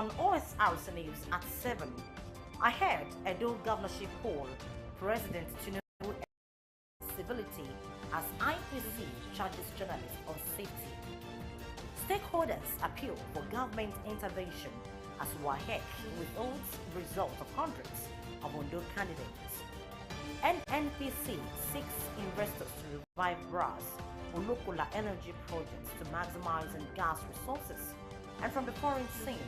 on OSRC News at 7. Ahead, Edo governorship poll, President Tinubu civility as IPC charges journalists on safety. Stakeholders appeal for government intervention as WAHEC withholds result of hundreds of Ondo candidates. NNPC seeks investors to revive BRAS Olokula energy projects to maximize gas resources. And from the foreign scene,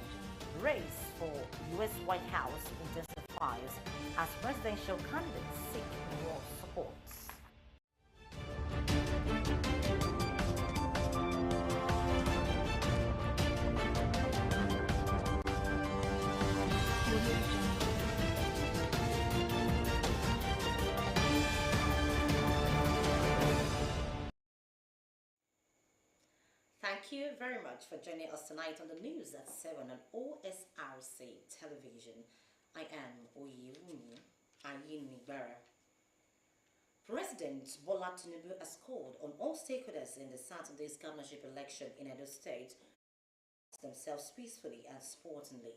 race for U.S. White House intensifies as presidential candidates seek more support. Thank you very much for joining us tonight on the news at 7 on OSRC television. I am Oyewumi Ayinibara. President Bola Tinubu has called on all stakeholders in the Saturday's governorship election in Edo State to themselves peacefully and sportingly.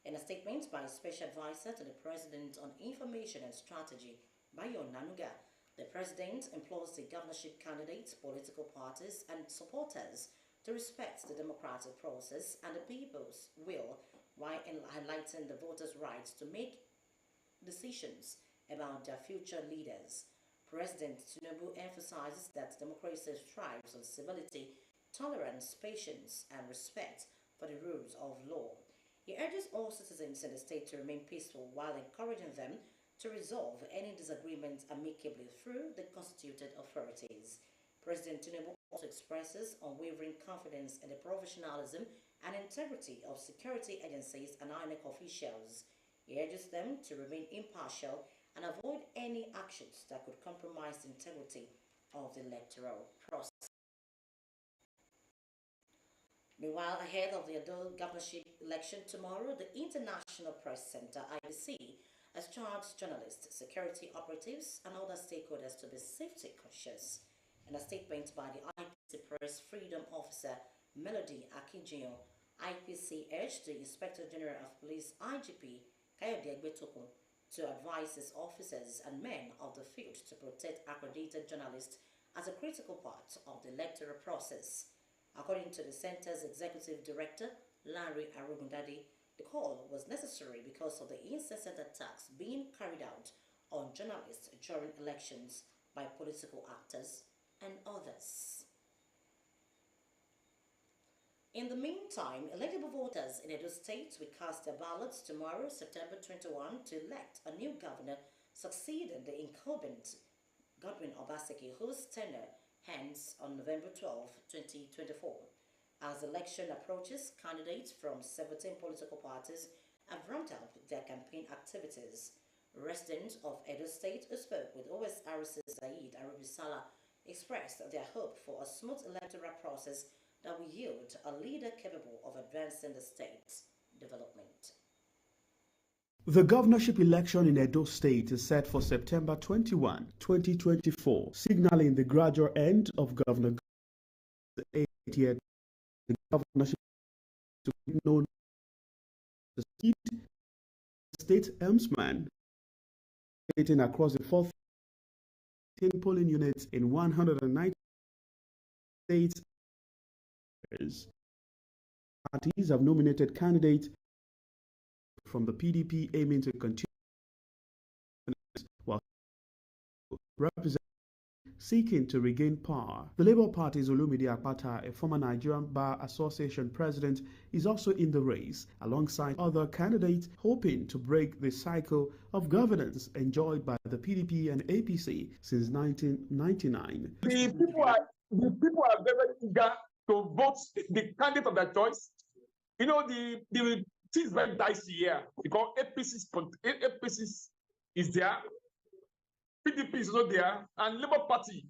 In a statement by Special Advisor to the President on Information and Strategy, Bayo Nanuga, the President implores the governorship candidates, political parties, and supporters to respect the democratic process and the people's will while highlighting the voters' rights to make decisions about their future leaders. President Tinubu emphasizes that democracy thrives on civility, tolerance, patience, and respect for the rules of law. He urges all citizens in the state to remain peaceful while encouraging them to resolve any disagreements amicably through the constituted authorities. President Tinubu also expresses unwavering confidence in the professionalism and integrity of security agencies and INEC officials. He urges them to remain impartial and avoid any actions that could compromise the integrity of the electoral process. Meanwhile, ahead of the Edo governorship election tomorrow, the International Press Center, IPC, has charged journalists, security operatives, and other stakeholders to be safety conscious. In a statement by the IPC Press Freedom Officer, Melody Akinjiyo, IPC urged the Inspector General of Police, IGP, Kayode Egbetokun, to advise his officers and men of the field to protect accredited journalists as a critical part of the electoral process. According to the center's executive director, Larry Arugundade, the call was necessary because of the incessant attacks being carried out on journalists during elections by political actors and others. In the meantime, eligible voters in Edo State will cast their ballots tomorrow, September 21, to elect a new governor succeeding the incumbent Godwin Obaseki, whose tenure ends on November 12, 2024. As the election approaches, candidates from 17 political parties have ramped up their campaign activities. Residents of Edo State who spoke with OSRC Zaid Arabisala expressed their hope for a smooth electoral process that will yield a leader capable of advancing the state's development. The governorship election in Edo State is set for September 21, 2024, signaling the gradual end of Governor Godwin's 8th the governorship to be known as the state helmsman, operating across the 14 polling units in 190 states. Parties have nominated candidates from the PDP aiming to continue while representing seeking to regain power. The Labour Party's Olumide Akpata, a former Nigerian Bar Association president, is also in the race, alongside other candidates hoping to break the cycle of governance enjoyed by the PDP and APC since 1999. The people are very eager to vote the candidate of their choice. You know, the things very dicey here because APC is there. PDP is also there, and Labour Party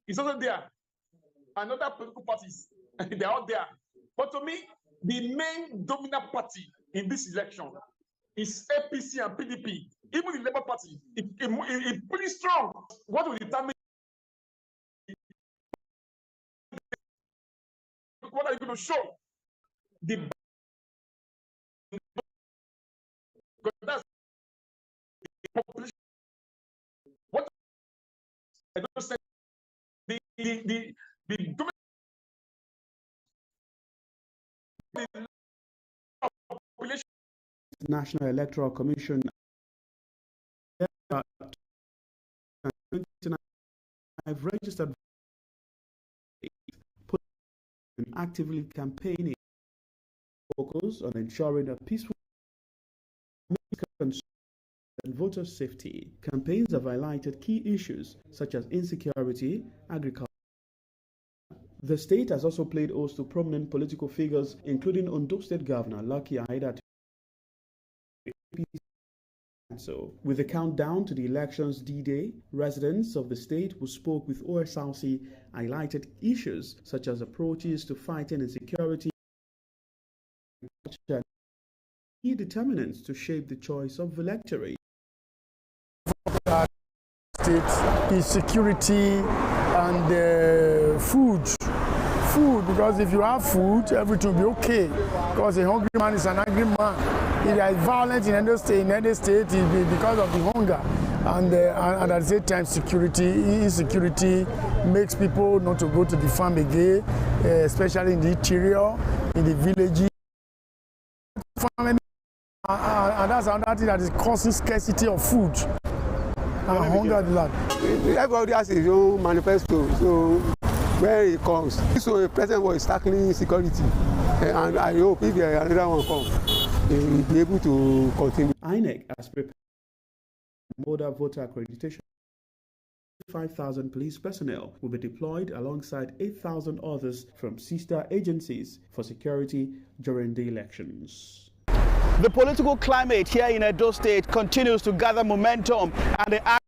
is also there, and other political parties, they are all there. But to me, the main dominant party in this election is APC and PDP. Even the Labour Party, it's pretty strong. What will determine what are you going to show? The because that's the population. What I don't say, the government, the population. National Electoral Commission I've registered actively campaigning focus on ensuring a peaceful and voter safety. Campaigns have highlighted key issues such as insecurity, agriculture. The state has also played host to prominent political figures, including Ondo State Governor Lucky Aida. So, with the countdown to the elections D-Day, residents of the state who spoke with Osrc highlighted issues such as approaches to fighting insecurity and key determinants to shape the choice of the electorate. State is security and food, because if you have food, everything will be okay, because a hungry man is an angry man. If there is violence in any state, it will be because of the hunger, and at the same time insecurity makes people not to go to the farm again, especially in the interior, in the villages. And that's another thing that is causing scarcity of food and hunger the land. Everybody has his own manifesto, so when it comes, so the president was tackling security, and I hope if another one comes, he will be able to continue. INEC has prepared model voter accreditation. 5,000 police personnel will be deployed alongside 8,000 others from sister agencies for security during the elections. The political climate here in Edo State continues to gather momentum, and the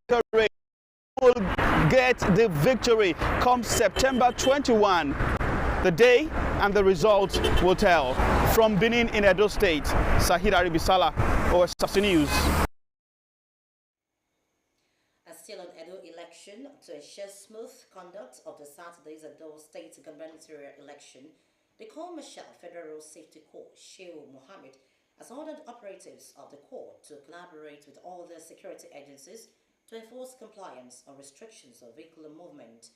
electorate will get the victory come September 21. The day and the results will tell. From Benin in Edo State, Sahid Aribisala, Osrc News. Still on Edo election, to ensure smooth conduct of the Saturday's Edo State gubernatorial election, the Commercial Federal Safety Corps, Shehu Mohammed, has ordered operatives of the Corps to collaborate with all the security agencies to enforce compliance on restrictions of vehicular movement.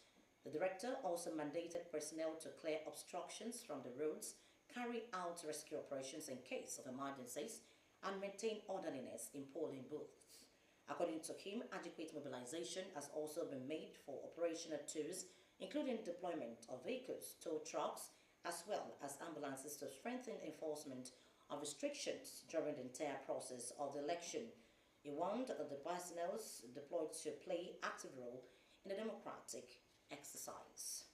The director also mandated personnel to clear obstructions from the roads, carry out rescue operations in case of emergencies, and maintain orderliness in polling booths. According to him, adequate mobilization has also been made for operational tools, including deployment of vehicles, tow trucks, as well as ambulances to strengthen enforcement of restrictions during the entire process of the election. He warned that the personnel deployed to play active role in the democratic exercise.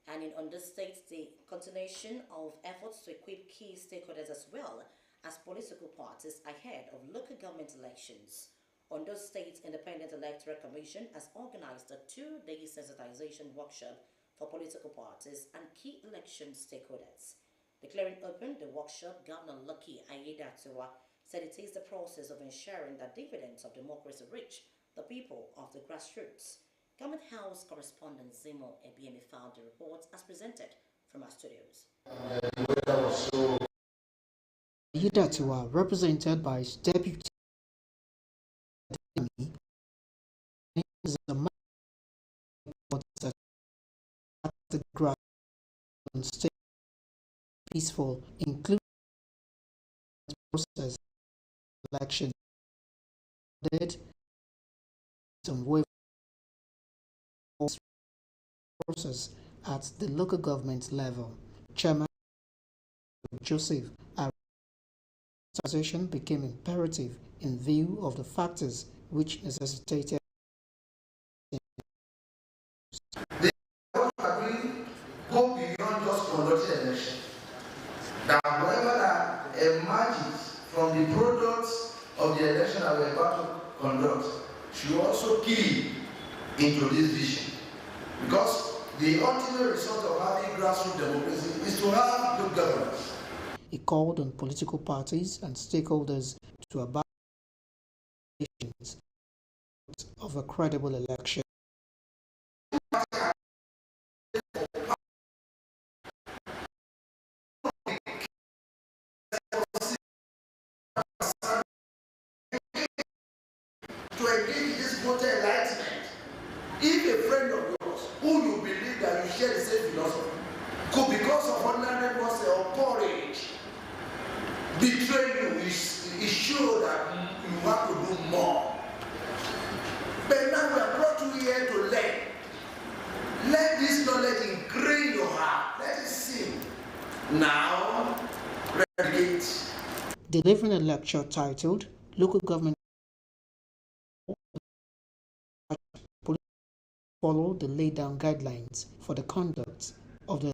And in Ondo State, the continuation of efforts to equip key stakeholders as well as political parties ahead of local government elections. Ondo State Independent Electoral Commission has organized a two-day sensitization workshop for political parties and key election stakeholders. Declaring open the workshop, Governor Lucky Aiyedatiwa said it is the process of ensuring that dividends of democracy reach the people of the grassroots. Government House correspondent Zimo Ebiemi found the report as presented from our studios. Aiyedatiwa, represented by his deputy, is a man that at the ground stay peaceful, including process election. Did some way process at the local government level. Chairman Joseph Association became imperative in view of the factors which necessitated. They go beyond just conducting election. That whatever that emerges from the products of the election that we're about to conduct should also key into this vision. Because the ultimate result of having grassroots democracy is to have good governance. He called on political parties and stakeholders to abide of a credible election. motor enlightenment. If a friend of yours, who you believe that you share the same philosophy, could because of ordinary muscle or porridge betray you, is sure that you have to do more. But now we are brought to here to learn. Let this knowledge ingrain your heart. Let it sink. Now, relegate. Delivering a lecture titled Local Government Follow the laid down guidelines for the conduct of the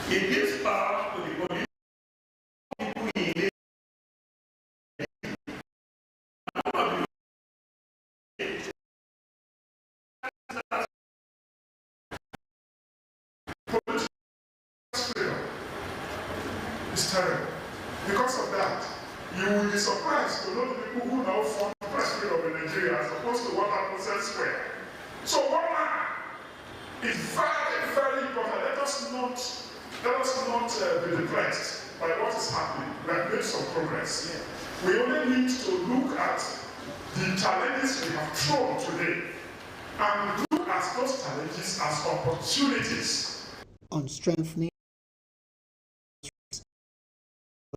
It gives power to the police. It's terrible. Because of that, you will be surprised to know the people who now form the press freedom in Nigeria as opposed to what happens elsewhere. So one man is very, very important. Let us not be depressed by what is happening. We have made some progress. We only need to look at the challenges we have thrown today and look at those challenges as opportunities. On strengthening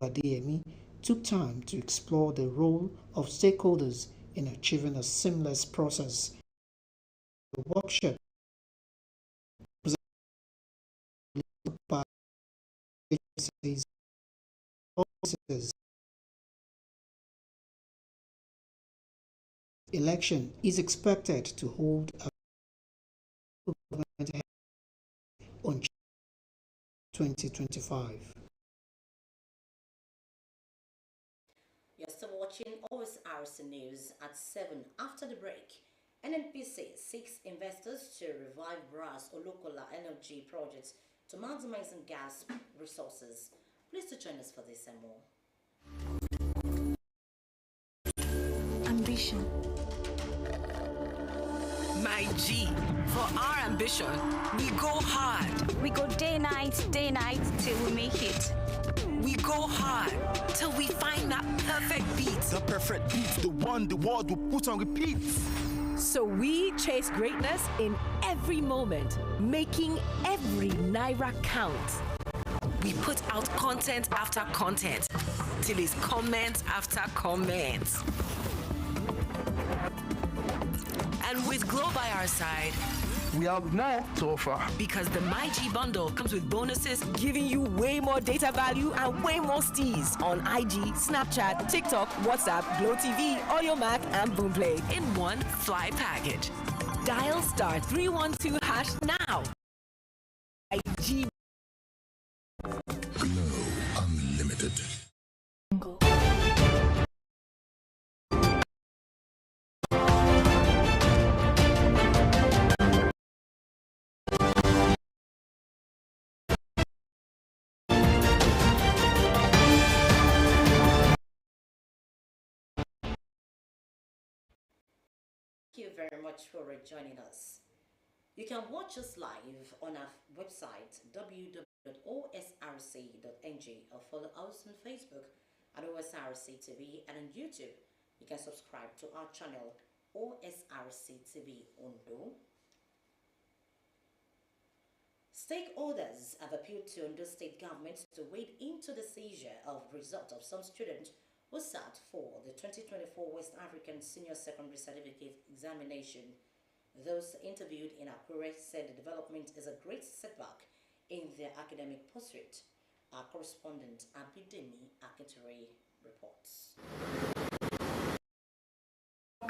DME took time to explore the role of stakeholders in achieving a seamless process. The workshop presented by agencies, officers. Election is expected to hold a government on 2025. You're still watching Osrc News at 7 after the break. NNPC seeks investors to revive brass or local energy projects to maximizing gas resources. Please to join us for this and more. Ambition. My G, for our ambition, we go hard. We go day night till we make it. We go hard till we find that perfect beat. The perfect beat, the one the world will put on repeat. So we chase greatness in every moment, making every naira count. We put out content after content till it's comment after comment. And with Glow by our side, we have more to offer. Because the MyG bundle comes with bonuses, giving you way more data value and way more steez on IG, Snapchat, TikTok, WhatsApp, Glow TV, Audiomack, and Boomplay in one fly package. Dial *312# now. IG Glow Unlimited. Thank you very much for joining us. You can watch us live on our website www.osrc.ng or follow us on Facebook at OSRC TV, and on YouTube you can subscribe to our channel OSRC TV Ondo. Stakeholders have appealed to Ondo State government to wade into the seizure of result of some students who sat for the 2024 West African Senior Secondary Certificate Examination. Those interviewed in Akure said the development is a great setback in their academic pursuit. Our correspondent Abidemi Akintori reports.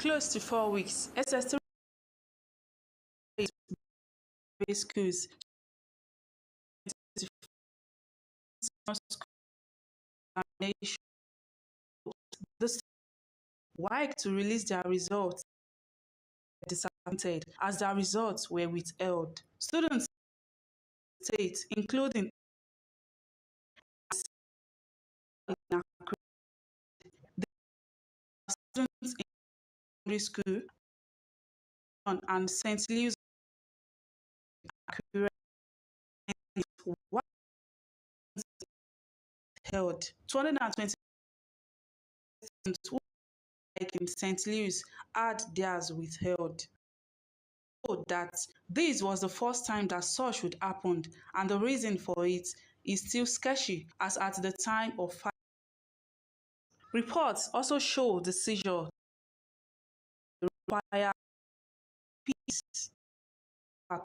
Close to 4 weeks, SS3 schools this WAEC to release their results disappointed as their results were withheld. Students state, including students in secondary school and St. Louis accurate what held. 220 students who, like in St. Louis, had theirs withheld. So that this was the first time that such would happen, and the reason for it is still sketchy, as at the time of fire. Reports also show the seizure require peace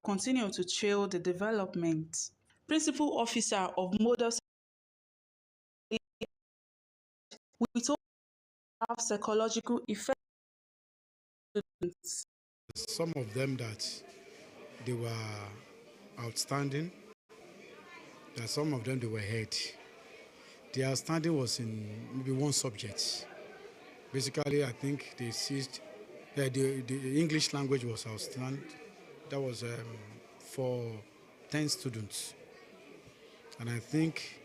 continue to trail the development. Principal officer of model we told have psychological effects. Some of them that they were outstanding, that some of them they were head. The outstanding was in maybe one subject. Basically, I think they seized the English language was outstanding. That was for 10 students. And I think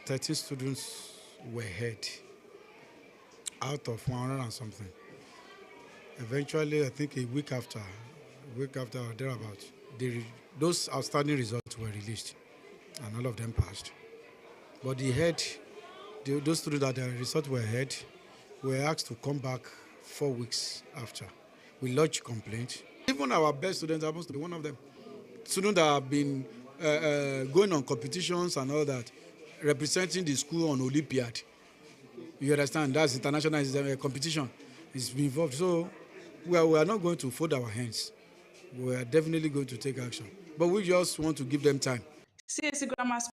13 students were head out of 100 and something. Eventually, I think a week after or thereabout, those outstanding results were released, and all of them passed. But those students that the results were head, were asked to come back 4 weeks after. We lodged complaint. Even our best students happens to be one of them. Students that have been going on competitions and all that, representing the school on Olympiad. You understand? That's international competition. It's been involved. So we are not going to fold our hands. We are definitely going to take action. But we just want to give them time. CAC Grammar School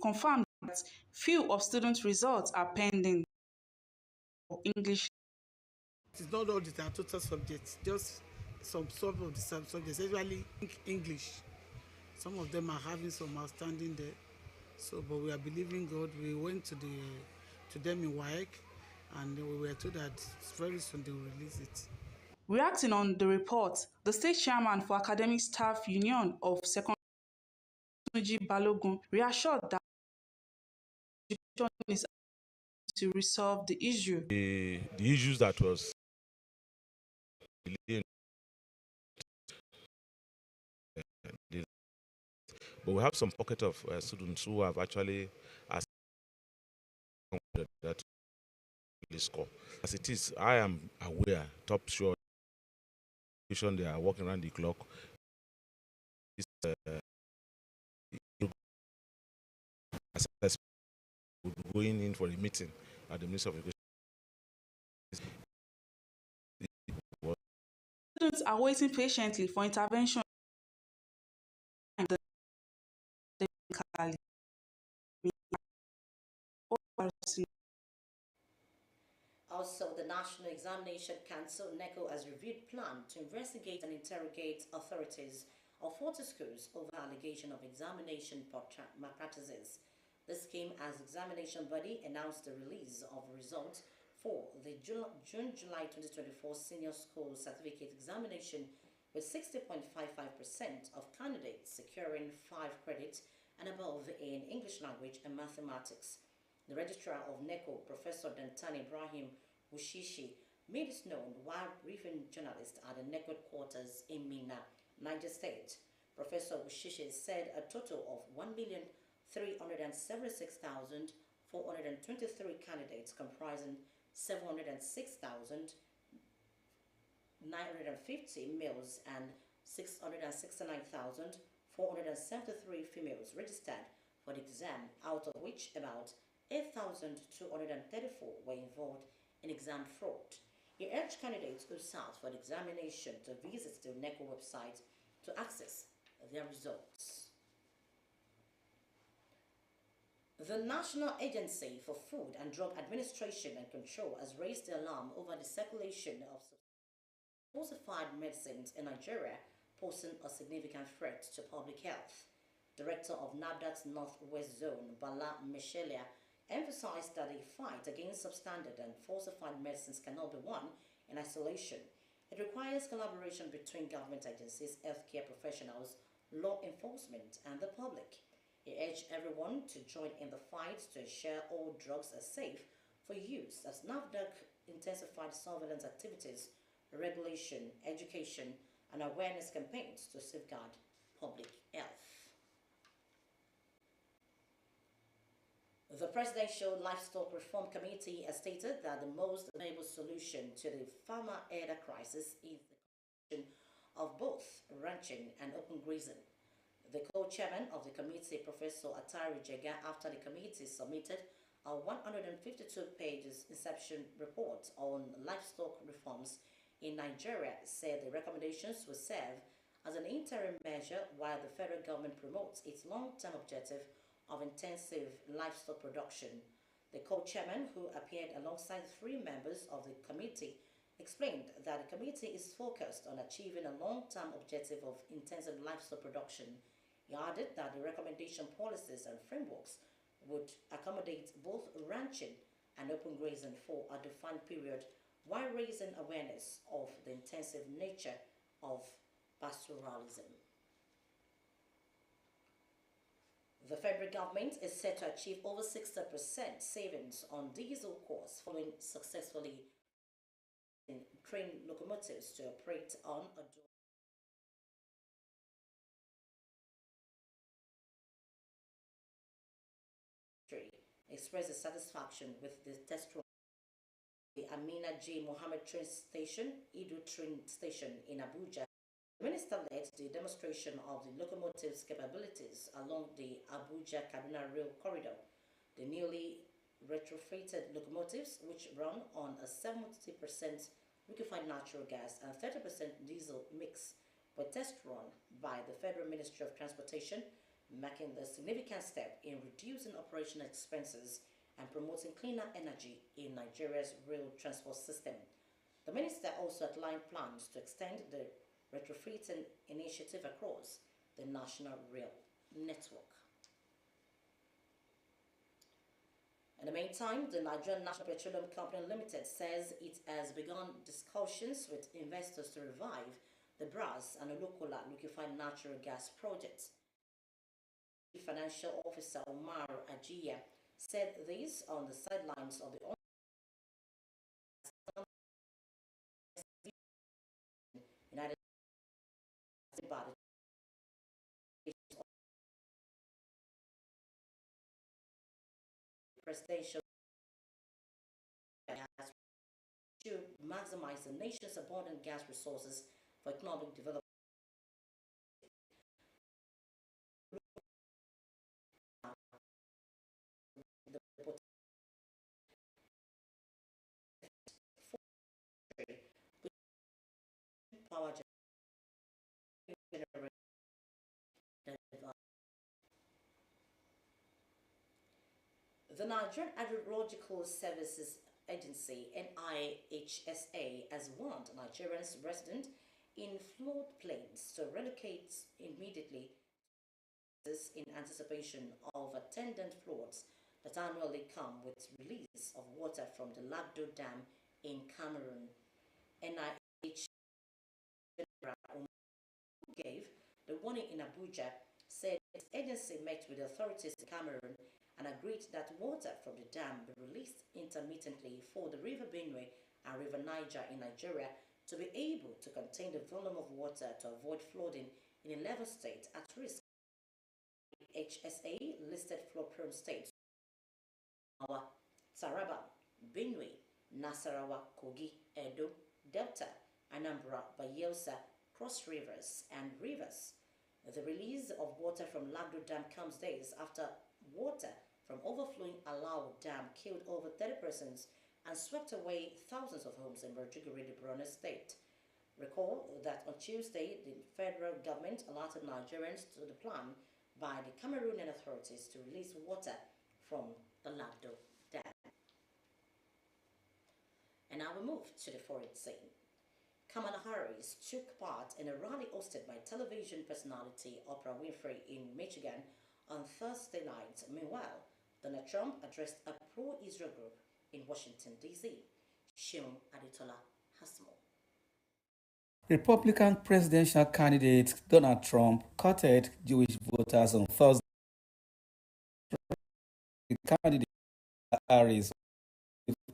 confirmed that few of students' results are pending for English. It's not all the total subjects, just some sub of the subjects, especially English. Some of them are having some outstanding there. So, but we are believing God. We went to them in WAEC, and we were told that very soon they will release it. Reacting on the report, the state chairman for Academic Staff Union of Secondary Balogun reassured that education is to resolve the issue. The issues that was but we have some pocket of students who have actually asked that score. As it is, I am aware, top sure, they are working around the clock. Going in for a meeting at the Ministry of Education. Students are waiting patiently for intervention. Also, the National Examination Council, NECO, has reviewed plan to investigate and interrogate authorities of 40 schools over allegation of examination malpractices. This came as examination body announced the release of results for the June-July 2024 Senior School Certificate Examination, with 60.55% of candidates securing 5 credits and above in English language and mathematics. The registrar of NECO, Professor Dantani Ibrahim Wushishi, made this known while briefing journalists at the NECO quarters in Minna, Niger State. Professor Wushishi said a total of 1,376,423 candidates comprising 706,950 males and 669,473 females registered for the exam, out of which about 8,234 were involved in exam fraud. He urged candidates who sat for the examination to visit the NECO website to access their results. The National Agency for Food and Drug Administration and Control has raised the alarm over the circulation of falsified medicines in Nigeria, posing a significant threat to public health. Director of NAFDAC's Northwest Zone, Bala Michelia, emphasized that the fight against substandard and falsified medicines cannot be won in isolation. It requires collaboration between government agencies, healthcare professionals, law enforcement, and the public. He urged everyone to join in the fight to ensure all drugs are safe for use as NAFDAC intensified surveillance activities, regulation, education, and awareness campaigns to safeguard public health. The Presidential Livestock Reform Committee has stated that the most viable solution to the farmer herder crisis is the combination of both ranching and open grazing. The co-chairman of the committee, Professor Atari Jega, after the committee submitted a 152 pages inception report on livestock reforms in Nigeria, said the recommendations will serve as an interim measure while the federal government promotes its long-term objective of intensive livestock production. The co-chairman, who appeared alongside three members of the committee, explained that the committee is focused on achieving a long-term objective of intensive livestock production. He added that the recommendation policies and frameworks would accommodate both ranching and open grazing for a defined period while raising awareness of the intensive nature of pastoralism. The federal government is set to achieve over 60% savings on diesel costs following successfully trained locomotives to operate on a expressed satisfaction with the test run. The Amina J. Mohammed train station, Idu train station in Abuja. The minister led the demonstration of the locomotive's capabilities along the Abuja-Kaduna rail corridor. The newly retrofitted locomotives, which run on a 70% liquefied natural gas and 30% diesel mix, were test run by the Federal Ministry of Transportation, marking a significant step in reducing operational expenses and promoting cleaner energy in Nigeria's rail transport system. The minister also outlined plans to extend the retrofitting initiative across the national rail network. In the meantime, the Nigerian National Petroleum Company Limited says it has begun discussions with investors to revive the Brass and Olokola liquefied natural gas project. Chief Financial Officer Omar Ajiya said this on the sidelines of the United presidential gas to maximize the nation's abundant gas resources for economic development. Power generation. The Nigerian Hydrological Services Agency, NIHSA, has warned Nigerians resident in floodplains to relocate immediately in anticipation of attendant floods that annually come with release of water from the Lagdo Dam in Cameroon. NIH gave the warning in Abuja, said its agency met with authorities in Cameroon and agreed that water from the dam be released intermittently for the River Benue and River Niger in Nigeria to be able to contain the volume of water to avoid flooding in 11 states at risk. HSA listed flood-prone states: Taraba, Benue, Nasarawa, Kogi, Edo, Delta, Anambra, Bayelsa, Cross Rivers, and Rivers. The release of water from Lagdo Dam comes days after water from overflowing Alao Dam killed over 30 persons and swept away thousands of homes in Maiduguri, the Borno state. Recall that on Tuesday, the federal government alerted Nigerians to the plan by the Cameroonian authorities to release water from the Lagdo Dam. And now we move to the foreign scene. Kamala Harris took part in a rally hosted by television personality Oprah Winfrey in Michigan on Thursday night. Meanwhile, Donald Trump addressed a pro-Israel group in Washington, D.C. Seun Adetola has more. Republican presidential candidate Donald Trump courted Jewish voters on Thursday. The candidate Harris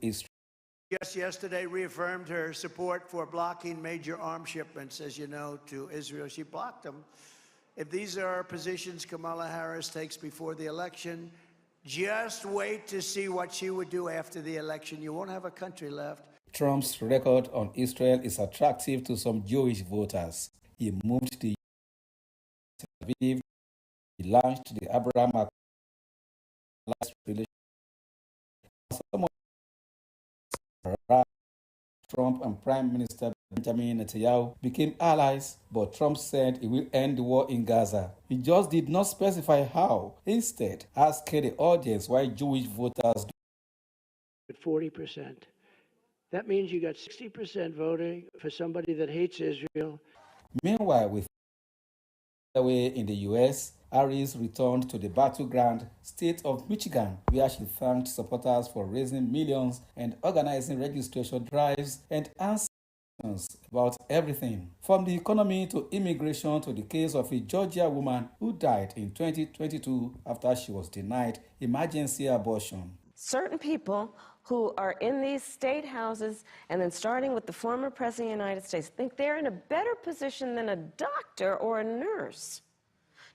is Just yesterday reaffirmed her support for blocking major arms shipments, as you know, to Israel. She blocked them. If these are positions Kamala Harris takes before the election, just wait to see what she would do after the election. You won't have a country left. Trump's record on Israel is attractive to some Jewish voters. He moved the Tel Aviv, he launched the Abraham relationship. Trump and Prime Minister Benjamin Netanyahu became allies, but Trump said he will end the war in Gaza. He just did not specify how. Instead, asking the audience why Jewish voters at 40%. That means you got 60% voting for somebody that hates Israel. Meanwhile, with the way in the U.S., Harris returned to the battleground state of Michigan, where she thanked supporters for raising millions and organizing registration drives and answers about everything, from the economy to immigration to the case of a Georgia woman who died in 2022 after she was denied emergency abortion. Certain people who are in these state houses, and then starting with the former president of the United States, think they're in a better position than a doctor or a nurse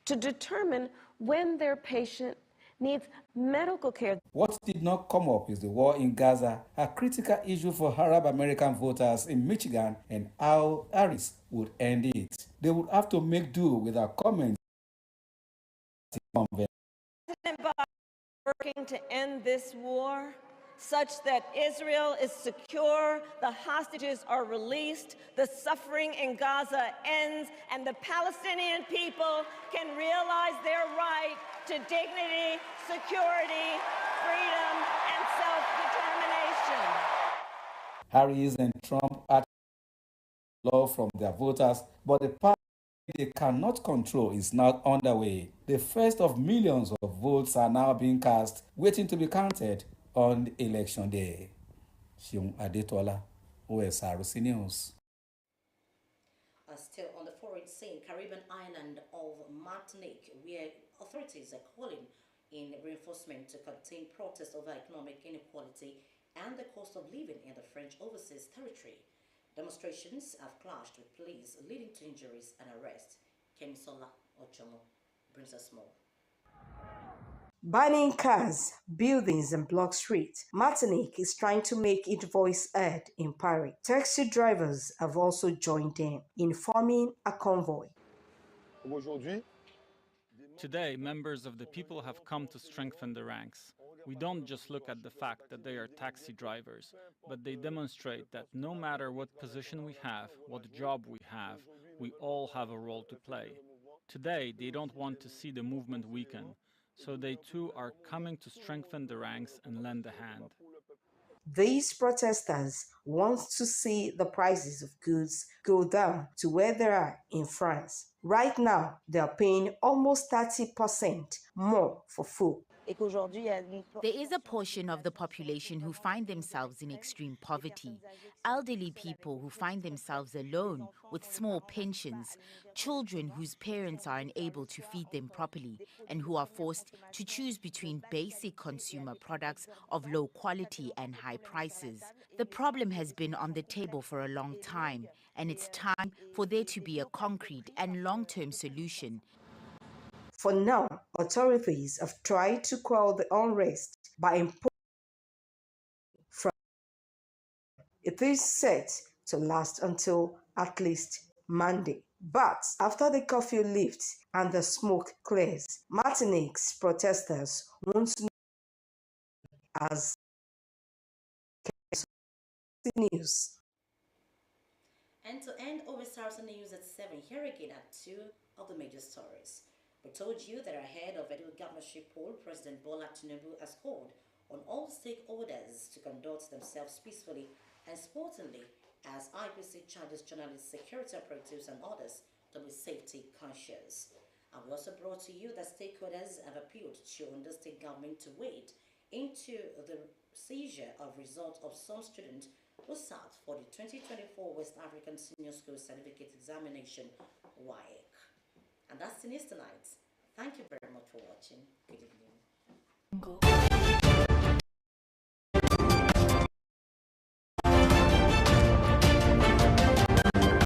to determine when their patient needs medical care. What did not come up is the war in Gaza, a critical issue for Arab American voters in Michigan, and how Harris would end it. They would have to make do with her comments. President Biden working to end this war such that Israel is secure, the hostages are released, the suffering in Gaza ends, and the Palestinian people can realize their right to dignity, security, freedom, and self-determination. Harris and Trump had love from their voters, but the party they cannot control is now underway. The first of millions of votes are now being cast, waiting to be counted on election day. Shion Adetola, Osrc News. Still on the foreign scene, Caribbean island of Martinique, where authorities are calling in reinforcement to contain protests over economic inequality and the cost of living in the French overseas territory. Demonstrations have clashed with police, leading to injuries and arrests. Kemisola Ochomo brings us more. Banning cars, buildings, and block streets, Martinique is trying to make its voice heard in Paris. Taxi drivers have also joined in forming a convoy. Today, members of the people have come to strengthen the ranks. We don't just look at the fact that they are taxi drivers, but they demonstrate that no matter what position we have, what job we have, we all have a role to play. Today, they don't want to see the movement weaken. So they too are coming to strengthen the ranks and lend a hand. These protesters want to see the prices of goods go down to where they are in France. Right now, they are paying almost 30% more for food. There is a portion of the population who find themselves in extreme poverty. Elderly people who find themselves alone with small pensions, children whose parents are unable to feed them properly, and who are forced to choose between basic consumer products of low quality and high prices. The problem has been on the table for a long time, and it's time for there to be a concrete and long-term solution. For now, authorities have tried to quell the unrest by imposing. It is set to last until at least Monday. But after the curfew lifts and the smoke clears, Martinique's protesters won't know as news. And to end Osrc News at 7, here again are two of the major stories. We told you that ahead of Edo governorship poll, President Bola Tinubu has called on all stakeholders to conduct themselves peacefully and sportingly as IPC charges journalists, security operatives and others to be safety conscious. And we also brought to you that stakeholders have appealed to the state government to wade into the seizure of results of some students who sat for the 2024 West African Senior School Certificate Examination, WAEC. And that's the news tonight. Thank you very much for watching. Good evening.